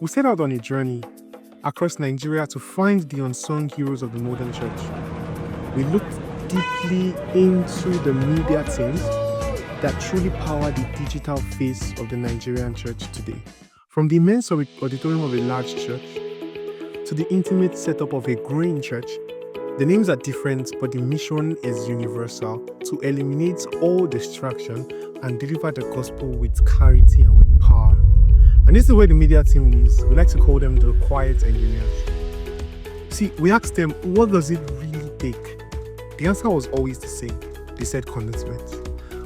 We set out on a journey across Nigeria to find the unsung heroes of the modern church. We looked deeply into the media teams that truly power the digital face of the Nigerian church today. From the immense auditorium of a large church to the intimate setup of a growing church, the names are different, but the mission is universal: to eliminate all distraction and deliver the gospel with clarity and with power. And this is where the media team lives. We like to call them the quiet engineers. See, we asked them, what does it really take? The answer was always the same. They said commitment.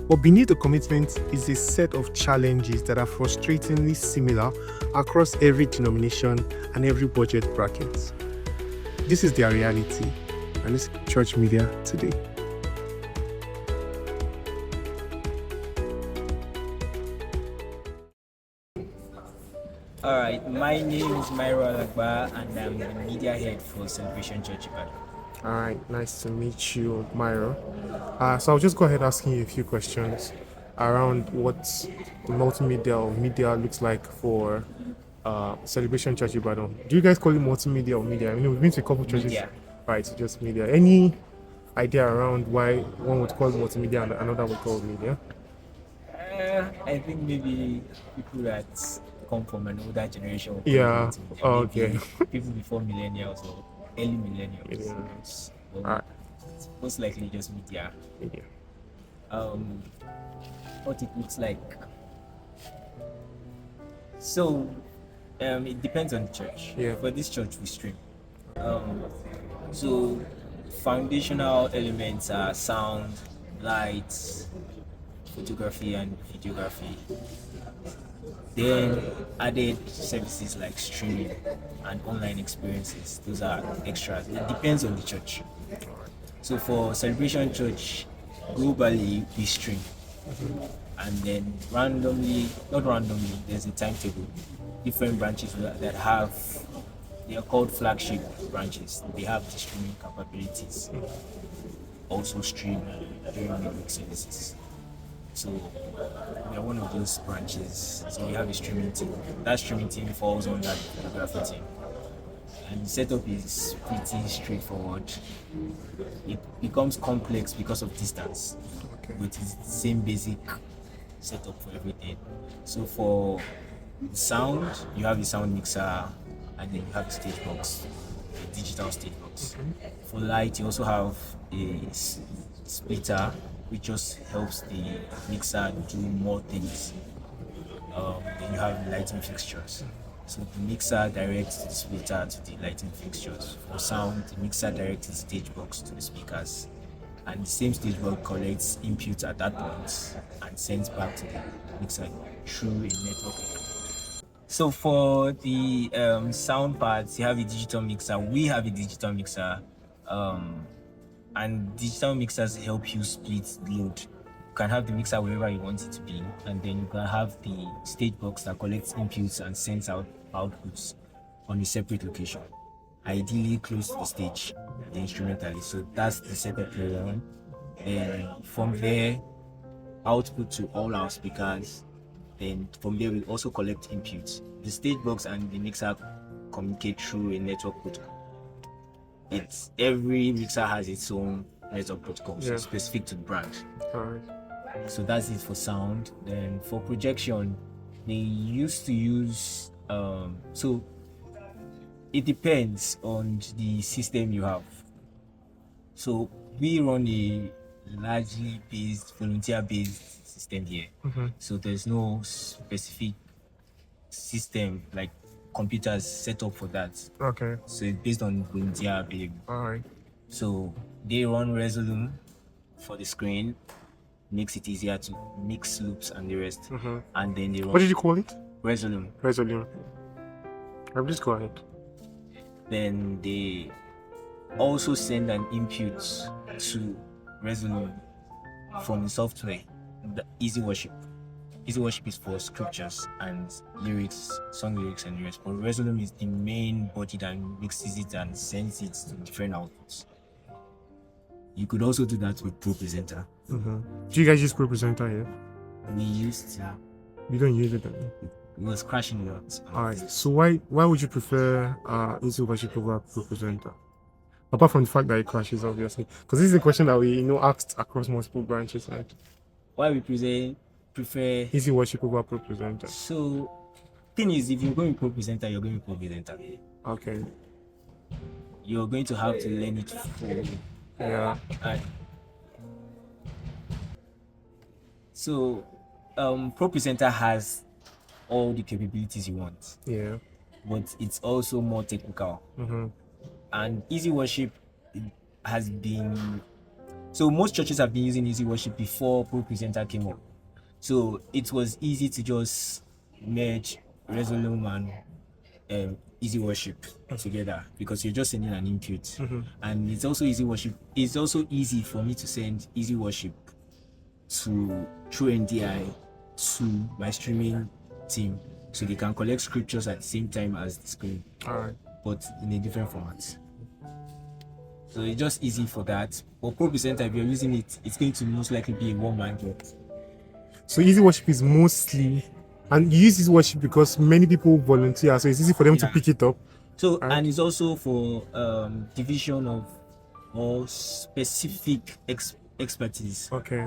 But beneath the commitment is a set of challenges that are frustratingly similar across every denomination and every budget bracket. This is their reality, and this is church media today. Alright, my name is Myro Alagba and I'm the media head for Celebration Church Ibadan. All right, nice to meet you, Myro. So I'll just go ahead asking you a few questions around what multimedia or media looks like for Celebration Church Ibadan. Do you guys call it multimedia or media? I mean, we've been to a couple churches. Media. Right, so just media. Any idea around why one would call it multimedia and another would call it media? I think maybe people that come from an older generation will call Yeah, it multimedia. okay. Maybe people before millennials or early millennials. Yes. Well, Alright. it's most likely just media. Media. What it looks like. So, it depends on the church. Yeah. For this church, we stream. So, foundational elements are sound, lights, photography, and videography. Then added services like streaming and online experiences. Those are extras. It depends on the church. So for Celebration Church, globally we stream. And then not randomly, there's a timetable. Different branches that have, they are called flagship branches. They have the streaming capabilities. Also stream during midweek services. So we are one of those branches. So we have a streaming team. That streaming team falls on that photography team. And the setup is pretty straightforward. It becomes complex because of distance, but it's the same basic setup for everything. So for sound, you have a sound mixer, and then you have a stage box, a digital stage box. For light, you also have a splitter, which just helps the mixer do more things. Then you have lighting fixtures. So the mixer directs the splitter to the lighting fixtures. For sound, the mixer directs the stage box to the speakers. And the same stage box collects inputs at that point and sends back to the mixer through a network. So for the sound parts, you have a digital mixer. We have a digital mixer. And digital mixers help you split the load. You can have the mixer wherever you want it to be, and then you can have the stage box that collects inputs and sends out outputs on a separate location, ideally close to the stage, the instrumentalist. So that's the setup we're on. And from there, output to all our speakers. Then from there, we also collect inputs. The stage box and the mixer communicate through a network protocol. Every mixer has its own network protocol, so specific to the brand. Alright. So that's it for sound. Then for projection, they used to use so it depends on the system you have. So we run a largely volunteer-based system here. So there's no specific system like computers set up for that. Okay. So it's based on volunteer available. Alright. So they run Resolume for the screen, makes it easier to mix loops and the rest. And then they run What did you call it? Resolume. Resolume. Please go ahead. Then they also send an input to Resolume from the software, the Easy Worship. Easy Worship is for scriptures and lyrics, song lyrics and lyrics. But Resolume is the main body that mixes it and sends it to different outputs. You could also do that with Pro Presenter. Do you guys use Pro Presenter here? We used to. You don't use it then? It was crashing a lot. Alright. So why would you prefer Easy Worship over Pro Presenter? Apart from the fact that it crashes, obviously, because this is a question that we asked across multiple branches, right? Why we prefer. Easy Worship over Pro Presenter. So, thing is, if you're going to pro presenter, you're going to pro presenter. Okay. You're going to have to learn it for. Yeah. And so, pro presenter has all the capabilities you want, Yeah. but it's also more technical. Mm-hmm. And Easy Worship has been. So most churches have been using Easy Worship before Pro Presenter came up. So it was easy to just merge Resolume and Easy Worship together because you're just sending an input. Mm-hmm. And it's also Easy Worship. It's also easy for me to send Easy Worship through NDI to my streaming team so they can collect scriptures at the same time as the screen. Alright. But in a different format. So it's just easy for that. But Pro Presenter, if you're using it, it's going to most likely be a one-man job. So Easy Worship is mostly, and you use Easy Worship because many people volunteer, so it's easy for them to Yeah. pick it up. So Right. and it's also for division of or specific expertise. Okay.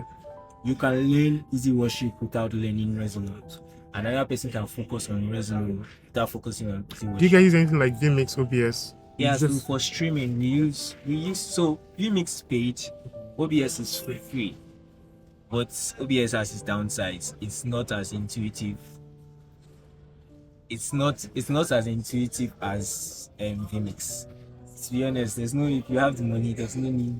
You can learn Easy Worship without learning Resonance. Another person can focus on Resonance without focusing on Easy Do you Worship. guys use anything like vMix, OBS? Yeah, so Just- for streaming we use so vMix page, OBS is free, but OBS has its downsides. It's not as intuitive. It's not as intuitive as vMix. To be honest, there's no, if you have the money, there's no need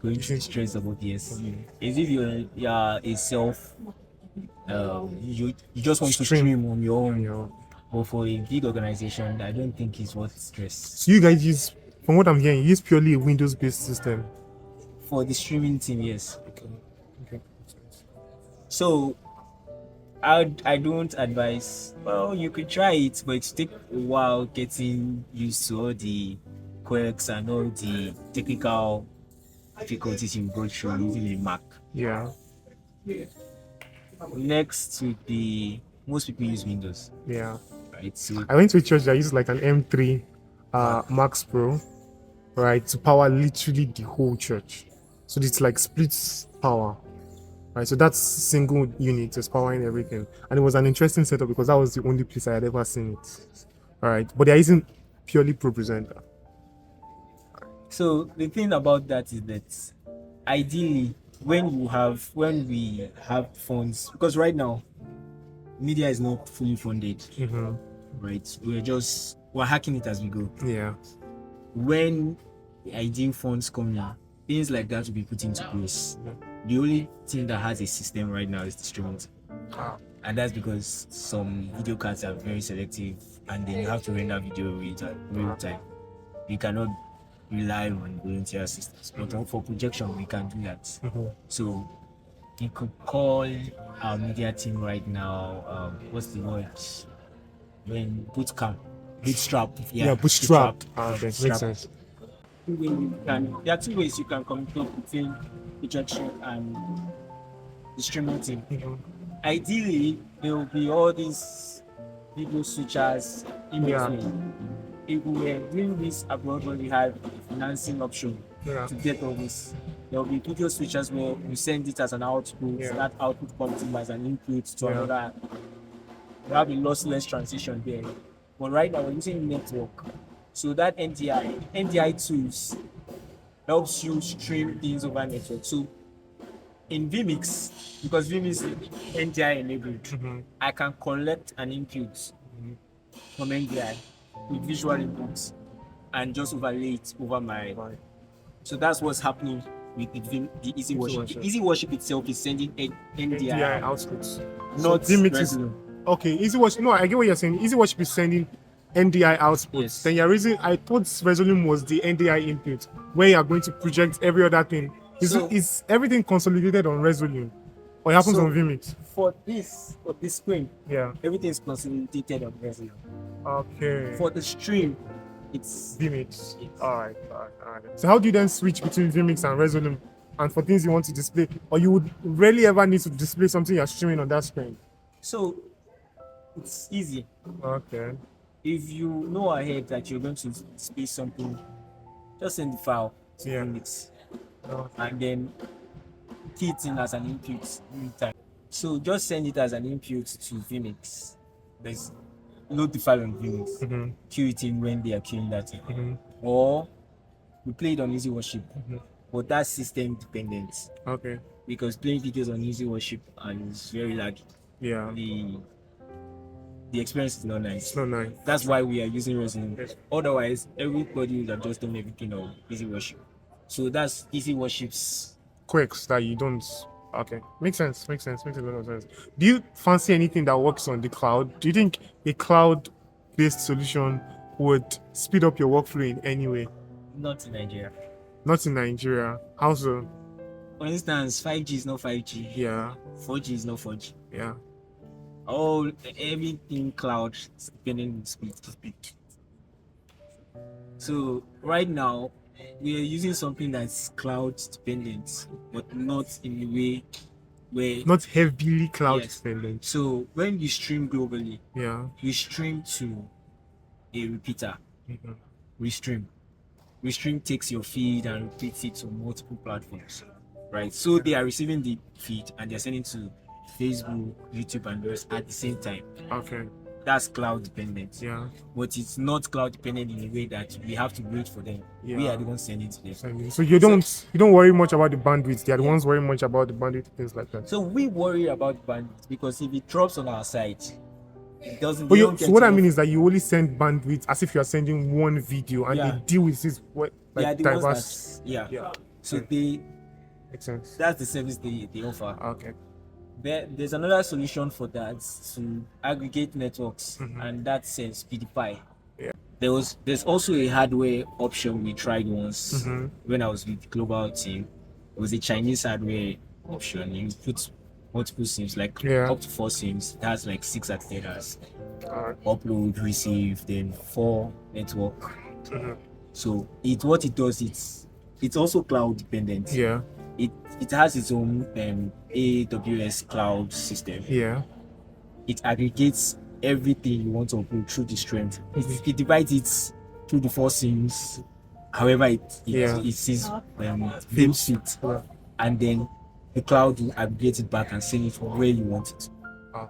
going through the stress of OBS. As if you're a self, you just want to stream on your own. Yeah. But for a big organization, I don't think it's worth stress. So you guys use, from what I'm hearing, you use purely a Windows-based system. For the streaming team, yes. Okay. So I don't advise. Well, you could try it, but it take a while getting used to all the quirks and all the technical difficulties you go through using a Mac. Yeah. Next would be most people use Windows, Yeah. right? So I went to a church that used like an M3 Max Pro, right, to power literally the whole church. So it's like splits power, right? So that's single unit is powering everything, and it was an interesting setup because that was the only place I had ever seen it. All right, but there isn't purely Pro Presenter. So the thing about that is that ideally when we have funds, because right now media is not fully funded, Mm-hmm. right? We're hacking it as we go. Yeah. When the ideal funds come in, things like that will be put into place. The only thing that has a system right now is the streaming. Ah. And that's because some video cards are very selective and then you have to render video real time. You cannot rely on volunteer systems. But for projection, we can do that. Mm-hmm. So you could call our media team right now, what's the word? When bootstrap. Yeah, bootstrap. Okay, makes sense. There are two ways you can communicate between the projection and the streaming team. Mm-hmm. Ideally, there will be all these video switchers in Yeah. between. If we were doing this abroad when we had a financing option Yeah. to get all this, there will be video switchers where you send it as an output, Yeah. that output comes in as an input to Yeah. another. You have a lossless transition there. But right now we're using network. So that NDI tools helps you stream things over network. So in vMix, because vMix is NDI enabled, Mm-hmm. I can collect an input from NDI with visual inputs and just overlay it over my. Right. So that's what's happening with the Easy Worship. Worship. The Easy Worship itself is sending NDI NDI, outputs. not vMix is Resolume. okay. Easy Worship. No, I get what you're saying. Easy Worship is sending NDI outputs. Yes. Then you're raising. I thought Resolume was the NDI input where you are going to project every other thing. So- Is everything consolidated on Resolume, or it happens So- on vMix? For this screen, Yeah. everything is consolidated on Resolume. Okay. For the stream, it's vMix. Yes. All right. So how do you then switch between vMix and Resolume, and for things you want to display, or you would rarely ever need to display something you're streaming on that screen? so It's easy. Okay. If you know ahead that you're going to display something, just send the file to Yeah. Vmix Oh, and then key it in as an input anytime. So just send it as an input to Vmix. There's load the file on Vmix. mm-hmm. Queue it in when they are queuing that in. Mm-hmm. Or we play it on Easy Worship. Mm-hmm. But that's system dependent Okay. because playing videos on Easy Worship is very laggy. Yeah. The experience is not nice. It's not nice. That's why we are using Resonate. Yes. Otherwise, everybody would have just done everything on Easy Worship. So that's Easy Worship's. Quirks that you don't. Okay, makes sense. Makes sense. Makes a lot of sense. Do you fancy anything that works on the cloud? Do you think a cloud-based solution would speed up your workflow in any way? Not in Nigeria. Not in Nigeria. How so? For instance, 5G is not 5G. Yeah. 4G is not 4G. Yeah. Everything cloud is depending on speed. So right now we are using something that's cloud dependent, but not in a way where Not heavily cloud Yes. dependent. So when you stream globally, Yeah. you stream to a repeater. Mhm. Restream. Restream takes your feed and repeats it to multiple platforms. Right. So they are receiving the feed and they're sending to Facebook, YouTube, and the rest at the same time. Okay. That's cloud dependent. Yeah. But it's not cloud dependent in a way that we have to wait for them. We Yeah. are the ones sending to them. So you don't worry much about the bandwidth. They are the ones worrying much about the bandwidth, things like that. So we worry about bandwidth because if it drops on our site, it doesn't. But they don't so get what I enough- mean is that you only send bandwidth as if you are sending one video, and Yeah. they deal with this they are like the diverse. ones Yeah. So Okay. Makes sense. that's the service they offer. Okay. There's another solution for that to aggregate networks, Mhm. and that's Speedify. Yeah. There's also a hardware option we tried once Mhm. when I was with the global team. It was a Chinese hardware option. You put multiple SIMs, like Yeah. up to 4 SIMs. That's like 6 antennas. Alright. Upload, receive, then 4 network. Mhm. So what it does, it's also cloud dependent. Yeah. It has its own AWS cloud system. Yeah. It aggregates everything you want to upload through the strength. Mhm. It divides it through the 4 SIMs, however Yeah. it sees feels fit, Yeah. and then the cloud will aggregate it back and send it where you want it. Ah.